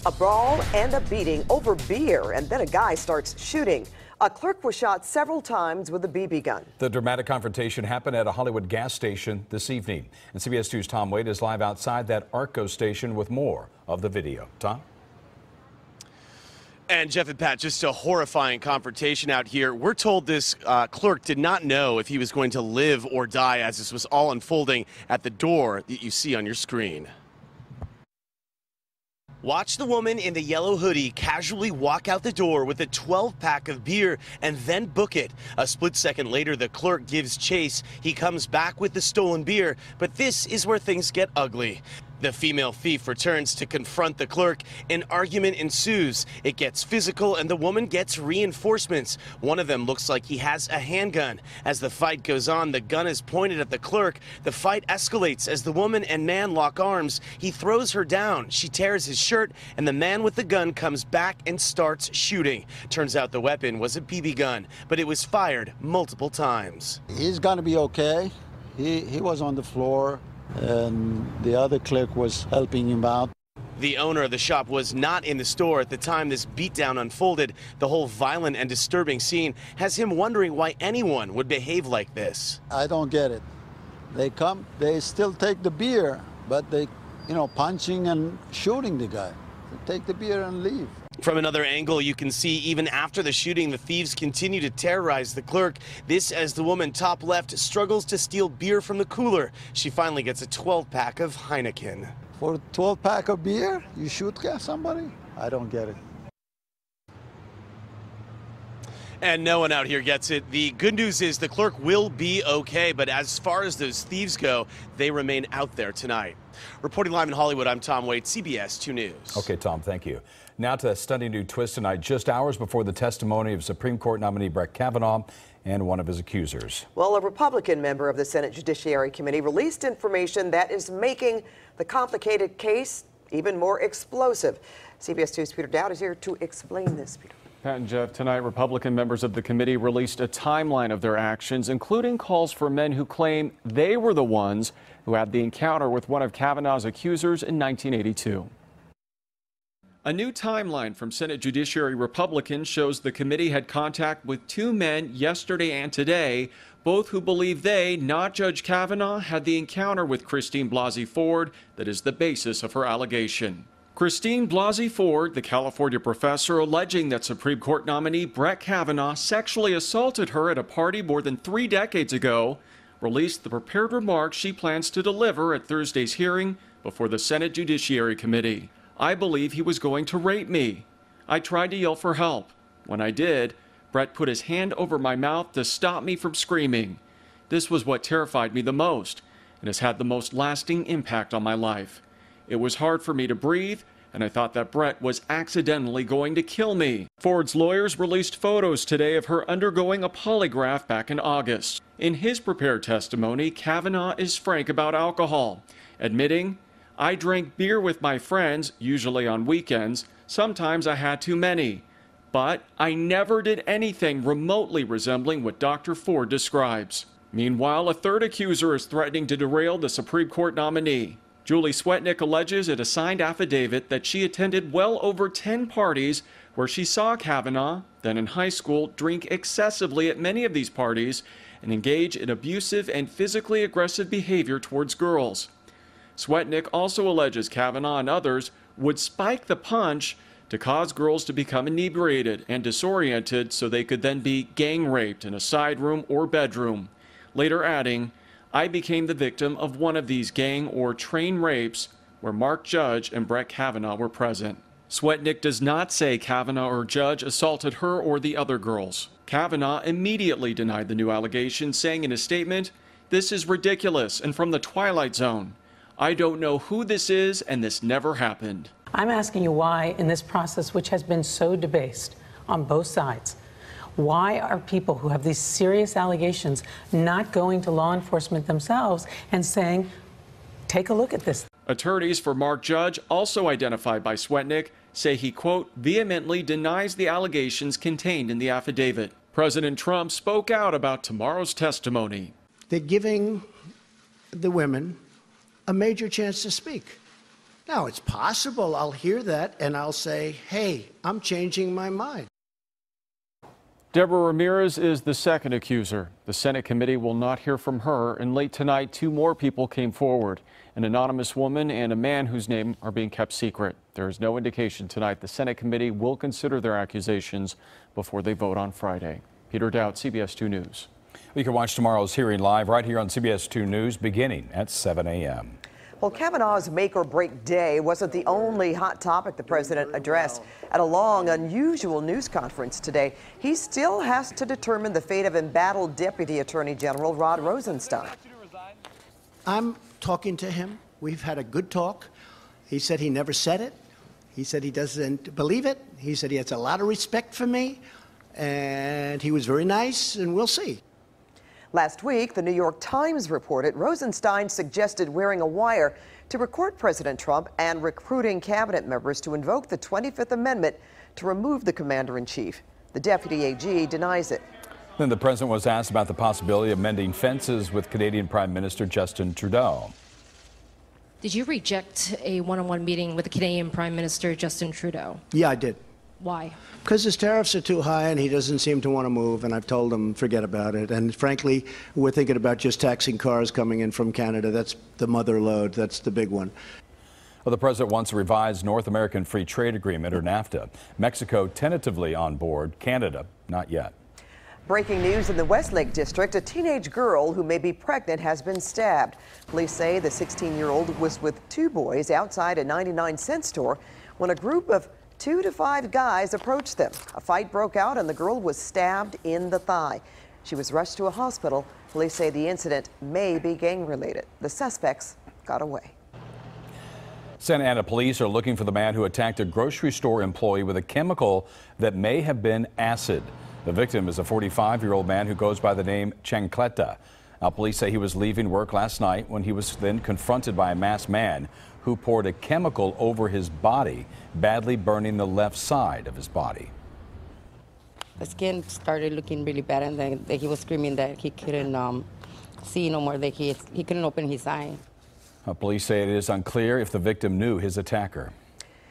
A brawl and a beating over beer, and then a guy starts shooting. A clerk was shot several times with a BB gun. The dramatic confrontation happened at a Hollywood gas station this evening. And CBS2's Tom Wade is live outside that Arco station with more of the video. Tom? And Jeff and Pat, just a horrifying confrontation out here. We're told this clerk did not know if he was going to live or die as this was all unfolding at the door that you see on your screen. Watch the woman in the yellow hoodie casually walk out the door with a 12-pack of beer and then book it. A split second later, the clerk gives chase. He comes back with the stolen beer, but this is where things get ugly. The female thief returns to confront the clerk. An argument ensues. It gets physical and the woman gets reinforcements. One of them looks like he has a handgun. As the fight goes on, the gun is pointed at the clerk. The fight escalates as the woman and man lock arms. He throws her down. She tears his shirt and the man with the gun comes back and starts shooting. Turns out the weapon was a BB gun, but it was fired multiple times. He's gonna be okay. He was on the floor, and the other clerk was helping him out. The owner of the shop was not in the store at the time this beatdown unfolded. The whole violent and disturbing scene has him wondering why anyone would behave like this. I don't get it. They come, they still take the beer, but they, punching and shooting the guy. They take the beer and leave. From another angle, you can see even after the shooting, the thieves continue to terrorize the clerk. This as the woman top left struggles to steal beer from the cooler. She finally gets a 12-pack of Heineken. For a 12-pack of beer, you shoot somebody? I don't get it. And no one out here gets it. The good news is the clerk will be okay, but as far as those thieves go, they remain out there tonight. Reporting live in Hollywood, I'm Tom Wade, CBS 2 News. Okay, Tom, thank you. Now to a stunning new twist tonight, just hours before the testimony of Supreme Court nominee Brett Kavanaugh and one of his accusers. Well, a Republican member of the Senate Judiciary Committee released information that is making the complicated case even more explosive. CBS 2's Peter Dowd is here to explain this. Peter. Pat and Jeff, tonight Republican members of the committee released a timeline of their actions, including calls for men who claim they were the ones who had the encounter with one of Kavanaugh's accusers in 1982. A new timeline from Senate Judiciary Republicans shows the committee had contact with two men yesterday and today, both who believe they, not Judge Kavanaugh, had the encounter with Christine Blasey Ford that is the basis of her allegation. Christine Blasey Ford, the California professor alleging that Supreme Court nominee Brett Kavanaugh sexually assaulted her at a party more than 3 decades ago, released the prepared remarks she plans to deliver at Thursday's hearing before the Senate Judiciary Committee. I believe he was going to rape me. I tried to yell for help. When I did, Brett put his hand over my mouth to stop me from screaming. This was what terrified me the most and has had the most lasting impact on my life. It was hard for me to breathe, and I thought that Brett was accidentally going to kill me. Ford's lawyers released photos today of her undergoing a polygraph back in August. In his prepared testimony, Kavanaugh is frank about alcohol, admitting, I drank beer with my friends, usually on weekends. Sometimes I had too many. But I never did anything remotely resembling what Dr. Ford describes. Meanwhile, a third accuser is threatening to derail the Supreme Court nominee. Julie Swetnick alleges in a signed affidavit that she attended well over 10 parties where she saw Kavanaugh, then in high school, drink excessively at many of these parties and engage in abusive and physically aggressive behavior towards girls. Swetnick also alleges Kavanaugh and others would spike the punch to cause girls to become inebriated and disoriented so they could then be gang raped in a side room or bedroom. Later adding, I became the victim of one of these gang or train rapes where Mark Judge and Brett Kavanaugh were present. Swetnick does not say Kavanaugh or Judge assaulted her or the other girls. Kavanaugh immediately denied the new allegation, saying in a statement, "This is ridiculous and from the Twilight Zone. I don't know who this is, and this never happened." I'm asking you why, in this process, which has been so debased on both sides, why are people who have these serious allegations not going to law enforcement themselves and saying, take a look at this? Attorneys for Mark Judge, also identified by Swetnick, say he, quote, vehemently denies the allegations contained in the affidavit. President Trump spoke out about tomorrow's testimony. They're giving the women a major chance to speak. Now, it's possible I'll hear that and I'll say, hey, I'm changing my mind. Deborah Ramirez is the second accuser. The Senate committee will not hear from her, and late tonight, 2 more people came forward, an anonymous woman and a man whose name are being kept secret. There is no indication tonight the Senate committee will consider their accusations before they vote on Friday. Peter Dowd, CBS 2 News. You can watch tomorrow's hearing live right here on CBS 2 News beginning at 7 a.m. Well, Kavanaugh's make-or-break day wasn't the only hot topic the president addressed at a long, unusual news conference today. He still has to determine the fate of embattled Deputy Attorney General Rod Rosenstein. I'm talking to him. We've had a good talk. He said he never said it. He said he doesn't believe it. He said he has a lot of respect for me, and he was very nice, and we'll see. Last week, the New York Times reported Rosenstein suggested wearing a wire to record President Trump and recruiting cabinet members to invoke the 25th Amendment to remove the commander-in-chief. The deputy AG denies it. Then the president was asked about the possibility of mending fences with Canadian Prime Minister Justin Trudeau. Did you reject a one-on-one meeting with the Canadian Prime Minister Justin Trudeau? Yeah, I did. Why? Because his tariffs are too high and he doesn't seem to want to move, and I've told him forget about it. And frankly, we're thinking about just taxing cars coming in from Canada. That's the mother lode. That's the big one. Well, the president wants a revised North American Free Trade Agreement, or NAFTA. Mexico tentatively on board, Canada not yet. Breaking news in the Westlake district, a teenage girl who may be pregnant has been stabbed. Police say the 16-year-old was with 2 boys outside a 99-cent store when a group of 2 to 5 guys approached them. A fight broke out and the girl was stabbed in the thigh. She was rushed to a hospital. Police say the incident may be gang-related. The suspects got away. Santa Ana police are looking for the man who attacked a grocery store employee with a chemical that may have been acid. The victim is a 45-year-old man who goes by the name Chancleta. Now, police say he was leaving work last night when he was then confronted by a masked man who poured a chemical over his body, badly burning the left side of his body. The skin started looking really bad, and then he was screaming that he couldn't see no more, that he couldn't open his eye. Police say it is unclear if the victim knew his attacker.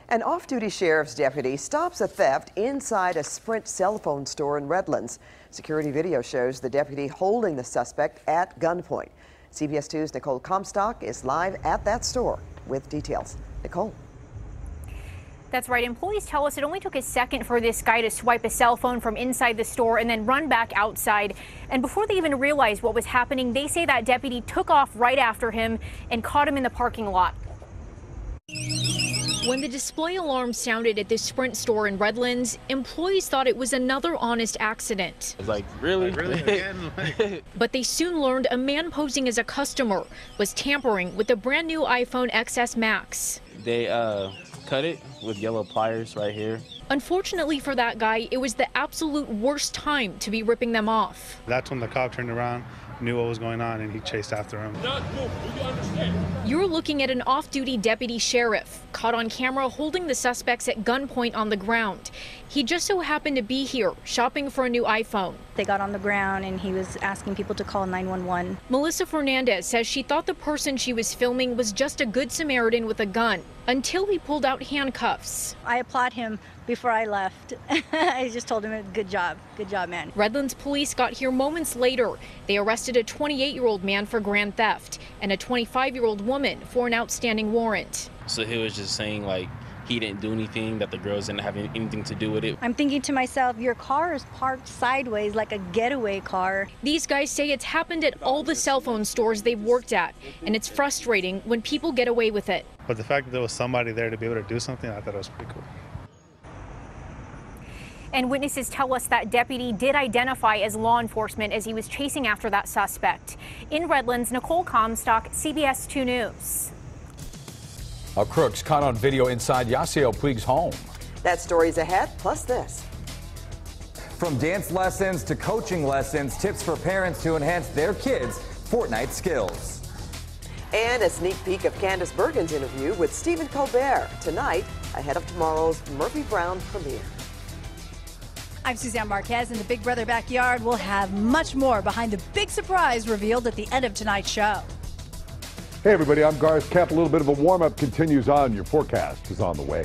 An off-duty sheriff's deputy stops a theft inside a Sprint cell phone store in Redlands. Security video shows the deputy holding the suspect at gunpoint. CBS 2's Nicole Comstock is live at that store with details. Nicole. That's right. Employees tell us it only took a second for this guy to swipe a cell phone from inside the store and then run back outside. And before they even realized what was happening, they say that deputy took off right after him and caught him in the parking lot. When the display alarm sounded at this Sprint store in Redlands, employees thought it was another honest accident. I was like, really? Again? But they soon learned a man posing as a customer was tampering with the brand new iPhone XS Max. They cut it with yellow pliers right here. Unfortunately for that guy, it was the absolute worst time to be ripping them off. That's when the cop turned around, knew what was going on, and he chased after him. You're looking at an off-duty deputy sheriff caught on camera holding the suspects at gunpoint on the ground. He just so happened to be here shopping for a new iPhone. They got on the ground and he was asking people to call 911. Melissa Fernandez says she thought the person she was filming was just a good Samaritan with a gun until he pulled out handcuffs. I applaud him before I left. I just told him, good job, man. Redlands police got here moments later. They arrested a 28-year-old man for grand theft and a 25-year-old woman for an outstanding warrant. So he was just saying like he didn't do anything, that the girls didn't have anything to do with it. I'm thinking to myself, your car is parked sideways like a getaway car. These guys say it's happened at all the cell phone stores they've worked at, and it's frustrating when people get away with it. But the fact that there was somebody there to be able to do something, I thought it was pretty cool. And witnesses tell us that deputy did identify as law enforcement as he was chasing after that suspect. In Redlands, Nicole Comstock, CBS 2 News. A crooks caught on video inside Yasiel Puig's home. That story's ahead, plus this. From dance lessons to coaching lessons, tips for parents to enhance their kids' Fortnite skills. And a sneak peek of Candace Bergen's interview with Stephen Colbert tonight ahead of tomorrow's Murphy Brown premiere. I'm Suzanne Marquez, and the Big Brother Backyard will have much more behind the big surprise revealed at the end of tonight's show. Hey everybody, I'm Garth Kemp. A little bit of a warm-up continues on. Your forecast is on the way.